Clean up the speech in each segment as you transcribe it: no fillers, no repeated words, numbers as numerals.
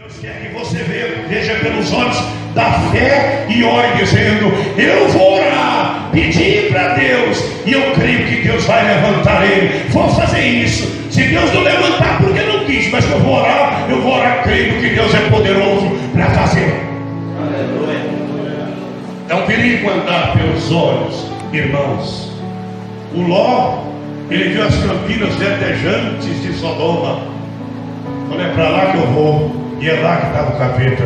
Deus quer que você veja pelos olhos da fé e ore dizendo: eu vou orar, pedir para Deus, e eu creio que Deus vai levantar ele. Vou fazer isso. Se Deus não levantar, porque não quis, mas eu vou orar crendo que Deus é poderoso para fazer. Aleluia. É um perigo andar pelos olhos, irmãos. O Ló, ele viu as campinas verdejantes de Sodoma. Falei, é para lá que eu vou. E é lá que estava o capeta.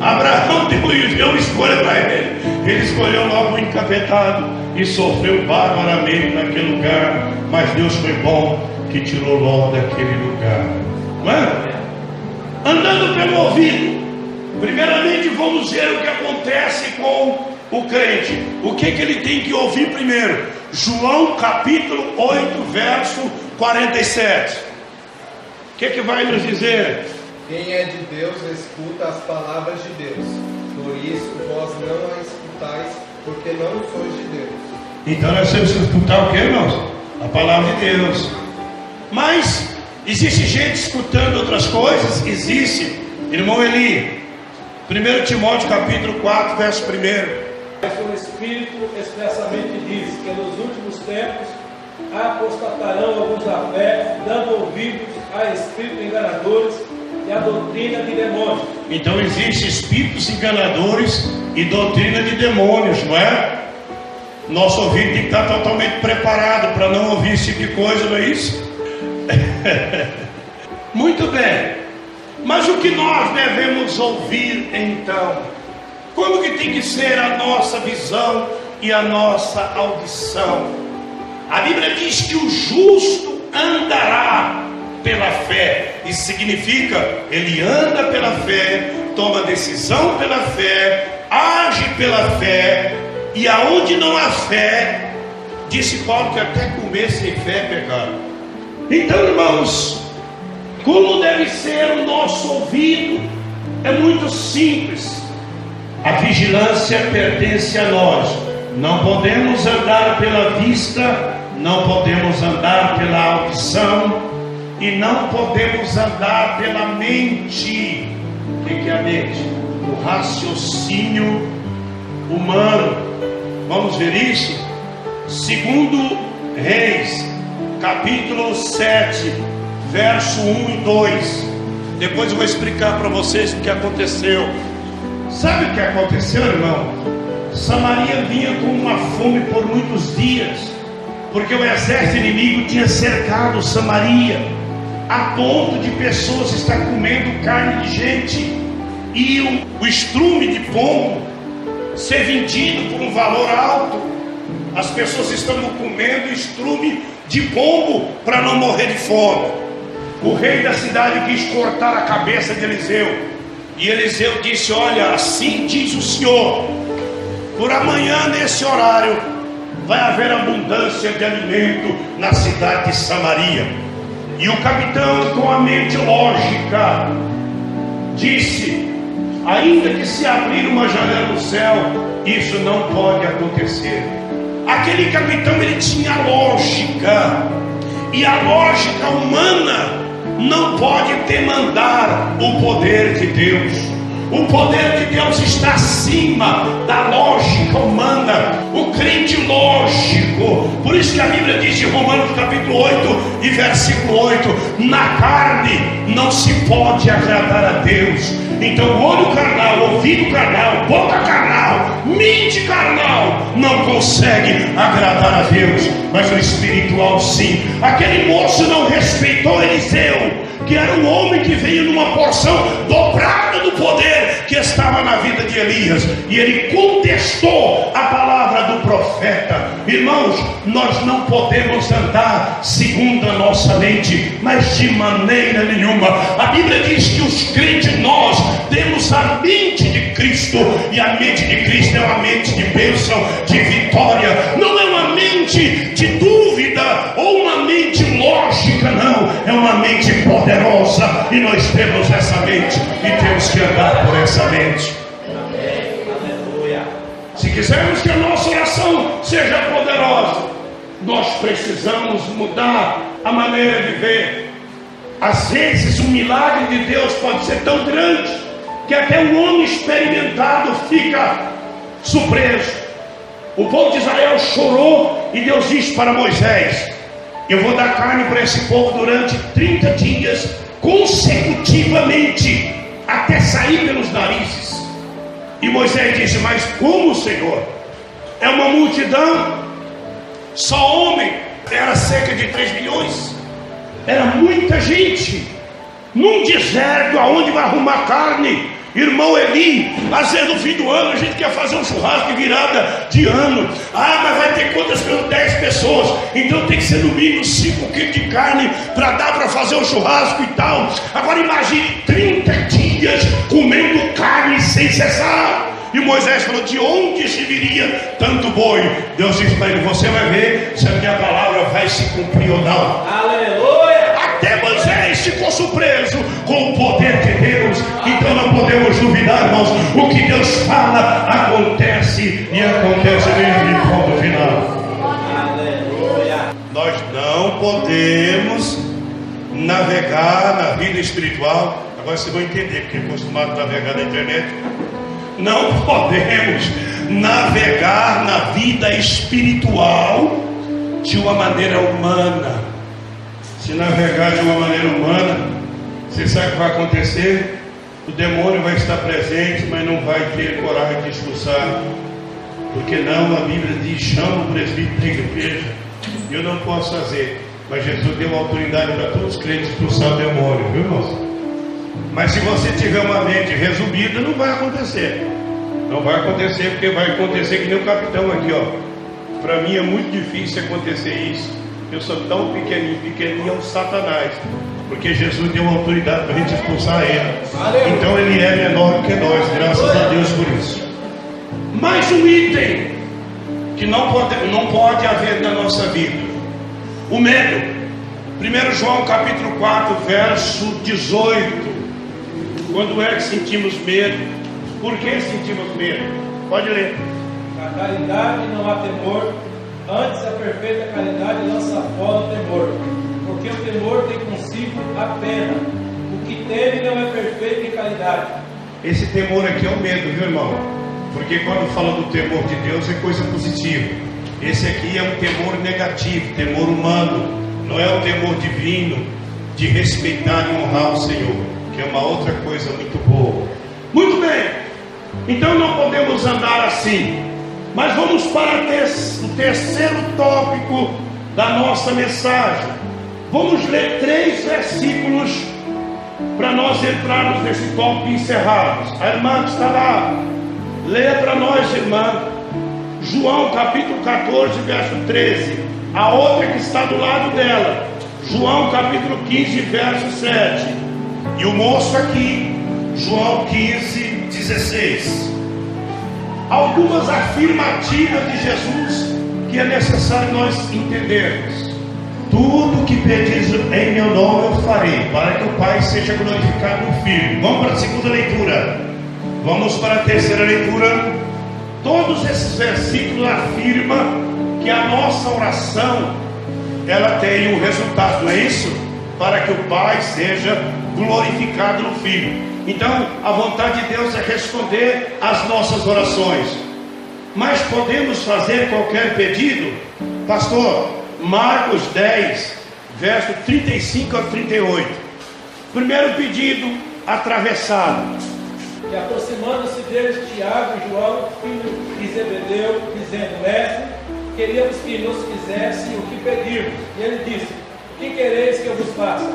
Abraão deu uma escolha para ele. Ele escolheu logo o encapetado e sofreu barbaramente naquele lugar. Mas Deus foi bom que tirou Ló daquele lugar. Não é? Andando pelo ouvido. Primeiramente vamos ver o que acontece com o crente. O que ele tem que ouvir primeiro? João capítulo 8, verso 47. O que vai nos dizer? Quem é de Deus escuta as palavras de Deus. Por isso vós não a escutais, porque não sois de Deus. Então nós temos que escutar o que, irmãos? A palavra de Deus. Mas existe gente escutando outras coisas? Existe. Irmão Eli, 1 Timóteo capítulo 4, verso 1. Mas o Espírito expressamente diz que nos últimos tempos apostatarão alguns da fé, dando ouvidos a espíritos enganadores e a doutrina de demônios. Então existem espíritos enganadores e doutrina de demônios, não é? Nosso ouvido tem que estar totalmente preparado para não ouvir esse tipo de coisa, não é isso? Muito bem. Mas o que nós devemos ouvir então? Como que tem que ser a nossa visão e a nossa audição? A Bíblia diz que o justo andará pela fé. Isso significa, ele anda pela fé, toma decisão pela fé, age pela fé. E aonde não há fé, disse Paulo que até comer sem fé é pecado. Então, irmãos, como deve ser o nosso ouvido? É muito simples. A vigilância pertence a nós. Não podemos andar pela vista, não podemos andar pela audição e não podemos andar pela mente. O que é a mente? O raciocínio humano. Vamos ver isso? Segundo Reis, capítulo 7, verso 1 e 2. Depois eu vou explicar para vocês o que aconteceu. Sabe o que aconteceu, irmão? Samaria vinha com uma fome por muitos dias, porque o exército inimigo tinha cercado Samaria, a ponto de pessoas estar comendo carne de gente, e o estrume de pombo ser vendido por um valor alto. As pessoas estão comendo estrume de pombo para não morrer de fome. O rei da cidade quis cortar a cabeça de Eliseu, e Eliseu disse: olha, assim diz o Senhor, por amanhã nesse horário vai haver abundância de alimento na cidade de Samaria. E o capitão, com a mente lógica, disse: ainda que se abrir uma janela no céu, isso não pode acontecer. Aquele capitão, ele tinha lógica, e a lógica humana não pode demandar o poder de Deus. O poder de Deus está acima da lógica humana. O crente lógico, por isso que a Bíblia diz em Romanos capítulo 8 e versículo 8: na carne não se pode agradar a Deus. Então olho carnal, ouvido carnal, boca carnal, mente carnal não consegue agradar a Deus, mas o espiritual sim. Aquele moço não respeitou Eliseu, que era um homem que veio numa porção dobrada do poder que estava na vida de Elias, e ele contestou a palavra do profeta. Irmãos, nós não podemos andar segundo a nossa mente, mas de maneira nenhuma. A Bíblia diz que os crentes, nós temos a mente de Cristo, e a mente de Cristo é uma mente de bênção, de vitória. Não é uma mente de dúvida ou uma mente lógica, não, é uma mente poderosa, e nós temos essa mente e temos que andar por essa mente. Se quisermos que a nossa oração seja poderosa, nós precisamos mudar a maneira de ver. Às vezes um milagre de Deus pode ser tão grande que até um homem experimentado fica surpreso. O povo de Israel chorou e Deus disse para Moisés: eu vou dar carne para esse povo durante 30 dias consecutivamente, até sair pelos narizes. E Moisés disse: mas como, Senhor? É uma multidão, só homem, era cerca de 3 milhões. Era muita gente, num deserto, aonde vai arrumar carne? Irmão Eli, às vezes no fim do ano a gente quer fazer um churrasco de virada de ano. Ah, mas vai ter quantas pessoas? 10 pessoas. Então tem que ser no mínimo 5 quilos de carne para dar para fazer um churrasco e tal. Agora imagine 30 dias comendo carne sem cessar. E Moisés falou: de onde se viria tanto boi? Deus disse para ele: você vai ver se a minha palavra vai se cumprir ou não. Aleluia! Até Moisés ficou surpreso com o poder de Deus. Então não podemos duvidar, irmãos. O que Deus fala acontece, e acontece mesmo em ponto final. Aleluia! Nós não podemos navegar na vida espiritual. Agora vocês vão entender, porque é acostumado a navegar na internet. Não podemos navegar na vida espiritual de uma maneira humana. Se navegar de uma maneira humana, você sabe o que vai acontecer? O demônio vai estar presente, mas não vai ter coragem de expulsar. Porque não, a Bíblia diz: chama o presbítero da igreja. Eu não posso fazer, mas Jesus deu autoridade para todos os crentes expulsar o demônio, viu, irmãos? Mas se você tiver uma mente resumida, não vai acontecer. Não vai acontecer, porque vai acontecer que nem o capitão aqui, ó. Para mim é muito difícil acontecer isso. Eu sou tão pequenininho, pequenininho é um Satanás. Porque Jesus deu autoridade para a gente expulsar ele. Então ele é menor que nós, graças a Deus por isso. Mais um item que não pode haver na nossa vida: o medo. 1 João capítulo 4, verso 18. Quando é que sentimos medo? Por que sentimos medo? Pode ler. Na caridade não há temor, antes a perfeita caridade lança fora o temor, porque o temor tem consigo a pena. O que teme não é perfeito em caridade. Esse temor aqui é o medo, viu, irmão? Porque quando fala do temor de Deus é coisa positiva. Esse aqui é um temor negativo, temor humano. Não é o temor divino de respeitar e honrar o Senhor, que é uma outra coisa muito boa. Muito bem, então não podemos andar assim. Mas vamos para o terceiro tópico da nossa mensagem. Vamos ler 3 versículos para nós entrarmos nesse tópico e encerrarmos. A irmã que está lá, leia para nós, irmã, João capítulo 14, verso 13. A outra que está do lado dela, João capítulo 15, verso 7. E o moço aqui, João 15, 16. Algumas afirmativas de Jesus que é necessário nós entendermos. Tudo que pedis em meu nome eu farei, para que o Pai seja glorificado no Filho. Vamos para a segunda leitura. Vamos para a terceira leitura. Todos esses versículos afirmam que a nossa oração, ela tem um resultado, não é isso? Para que o Pai seja glorificado no Filho. Então, a vontade de Deus é responder às nossas orações. Mas podemos fazer qualquer pedido? Pastor, Marcos 10, verso 35 a 38. Primeiro pedido, atravessado. E aproximando-se deles Tiago e João, filho de Zebedeu, dizendo: Mestre, queríamos que nos fizesse o que pedimos. E ele disse: o que quereis que eu vos faça?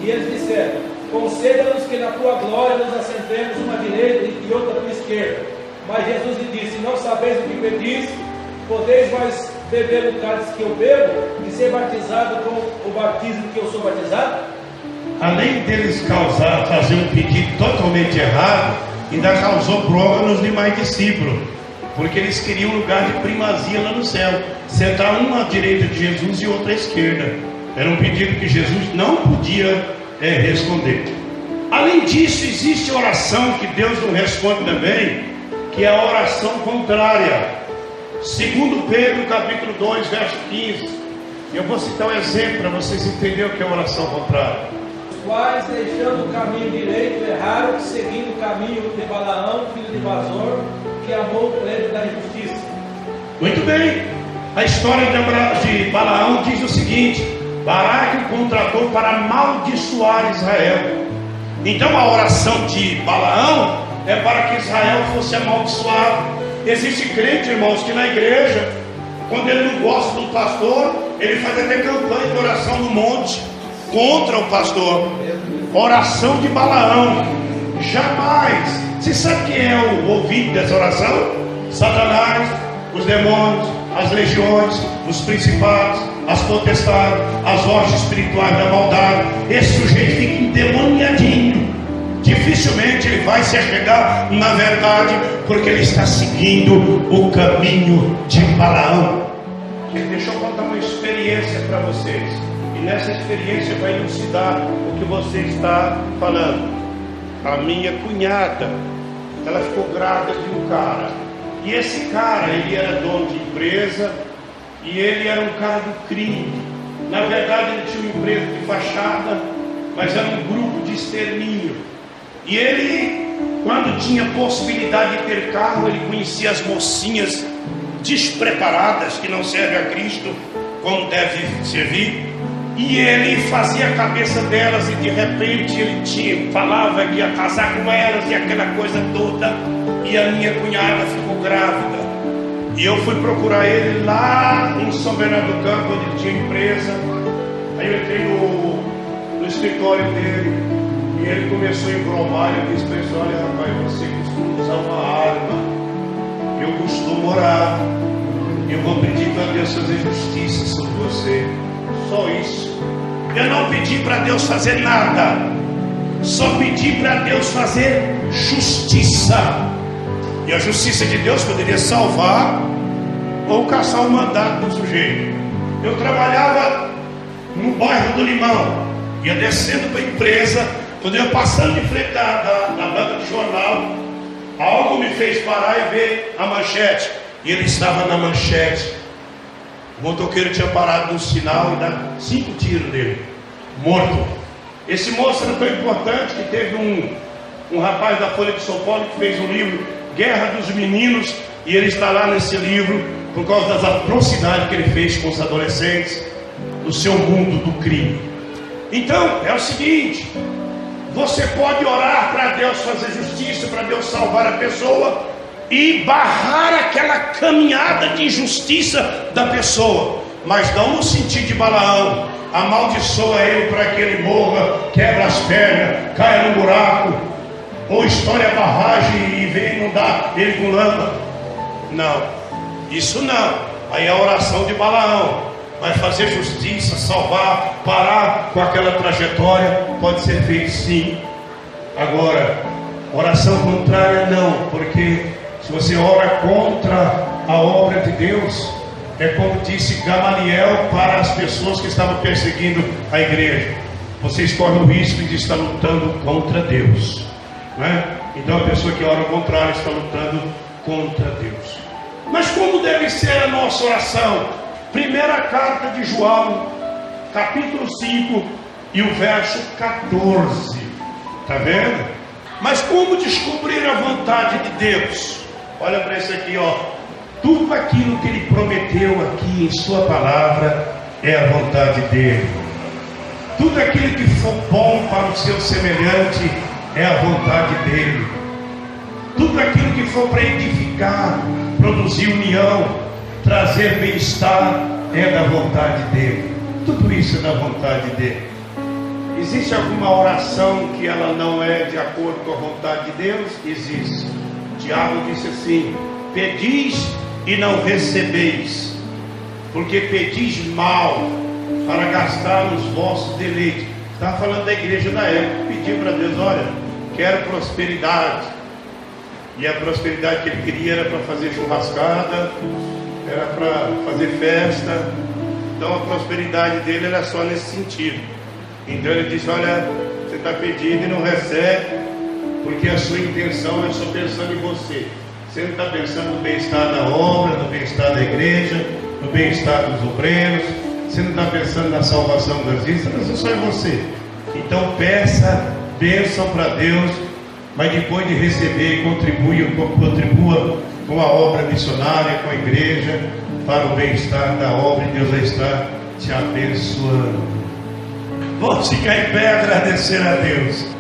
E eles disseram: conceda-nos que na tua glória nos assentemos uma à direita e outra à tua esquerda. Mas Jesus lhe disse: não sabeis o que pedis? Podeis vós beber o cálice que eu bebo e ser batizado com o batismo que eu sou batizado? Além deles fazer um pedido totalmente errado, ainda causou prova nos demais discípulos, porque eles queriam um lugar de primazia lá no céu, sentar um à direita de Jesus e outro à esquerda. Era um pedido que Jesus não podia responder. Além disso, existe oração que Deus não responde também, que é a oração contrária. Segundo Pedro capítulo 2, verso 15. Eu vou citar um exemplo para vocês entenderem o que é oração contrária. quais, deixando o caminho direito, erraram, seguindo o caminho de Balaão, filho de Vazor, que amou o prêmio da injustiça. Muito bem. A história de Balaão diz o seguinte: Balaque o contratou para amaldiçoar Israel. Então a oração de Balaão é para que Israel fosse amaldiçoado. Existe crente, irmãos, que na igreja, quando ele não gosta do pastor, ele faz até campanha de oração no monte contra o pastor. Oração de Balaão. Jamais. Você sabe quem é o ouvido dessa oração? Satanás, os demônios, as legiões, os principados, as potestades, as hostes espirituais da maldade. Esse sujeito fica endemoniadinho. Dificilmente ele vai se achegar na verdade, porque ele está seguindo o caminho de Balaão. Deixa eu contar uma experiência para vocês, e nessa experiência vai elucidar o que você está falando. A minha cunhada, ela ficou grávida de um cara, e esse cara, ele era dono de empresa, e ele era um cara do crime. Na verdade ele tinha uma empresa de fachada, mas era um grupo de extermínio. E ele, quando tinha possibilidade de ter carro, ele conhecia as mocinhas despreparadas, que não servem a Cristo como deve servir, e ele fazia a cabeça delas, e de repente ele falava que ia casar com elas, e aquela coisa toda. E a minha cunhada ficou grávida, e eu fui procurar ele lá em São Bernardo do Campo, onde ele tinha empresa. Aí eu entrei no escritório dele, e ele começou a embromar. Eu disse para ele: olha, rapaz, você costuma usar uma arma, eu costumo orar, eu vou pedir para Deus fazer justiça sobre você. Só isso. Eu não pedi para Deus fazer nada, só pedi para Deus fazer justiça. E a justiça de Deus poderia salvar ou caçar o mandato do sujeito. Eu trabalhava no bairro do Limão, ia descendo para a empresa. Quando eu ia passando de frente da banca de jornal, algo me fez parar e ver a manchete. E ele estava na manchete. O motoqueiro tinha parado no sinal e dado 5 tiros nele, morto. Esse moço era tão importante que teve um rapaz da Folha de São Paulo que fez um livro, Guerra dos Meninos, e ele está lá nesse livro por causa das atrocidades que ele fez com os adolescentes no seu mundo do crime. Então é o seguinte: você pode orar para Deus fazer justiça, para Deus salvar a pessoa e barrar aquela caminhada de injustiça da pessoa, mas não no sentido de Balaão. Amaldiçoa ele para que ele morra, quebra as pernas, caia no buraco, ou estoure a barragem e venha inundar ele com lâmpada. Não, isso não. Aí é a oração de Balaão. Mas fazer justiça, salvar, parar com aquela trajetória, pode ser feito sim. Agora, oração contrária não, porque se você ora contra a obra de Deus, é como disse Gamaliel para as pessoas que estavam perseguindo a igreja: vocês correm o risco de estar lutando contra Deus, não é? Então a pessoa que ora ao contrário está lutando contra Deus. Mas como deve ser a nossa oração? Primeira carta de João, capítulo 5 e o verso 14. Está vendo? Mas como descobrir a vontade de Deus? Olha para isso aqui, ó. Tudo aquilo que ele prometeu aqui em sua palavra é a vontade dele. Tudo aquilo que for bom para o seu semelhante é a vontade dele. Tudo aquilo que for para edificar, produzir união, trazer bem-estar, é da vontade dele. Tudo isso é da vontade dele. Existe alguma oração que ela não é de acordo com a vontade de Deus? Existe. Tiago disse assim: pedis e não recebeis, porque pedis mal para gastar nos vossos deleites. Estava falando da igreja da época. Pediu para Deus: olha, quero prosperidade. E a prosperidade que ele queria era para fazer churrascada, era para fazer festa. Então a prosperidade dele era só nesse sentido. Então ele disse: olha, você está pedindo e não recebe, porque a sua intenção é só pensando em você. Você não está pensando no bem-estar da obra, no bem-estar da igreja, no bem-estar dos obreiros. Você não está pensando na salvação das vidas, mas é só em você. Então peça bênção para Deus, mas depois de receber, contribua com a obra missionária, com a igreja, para o bem-estar da obra, e Deus vai estar te abençoando. Vamos ficar em pé e agradecer a Deus.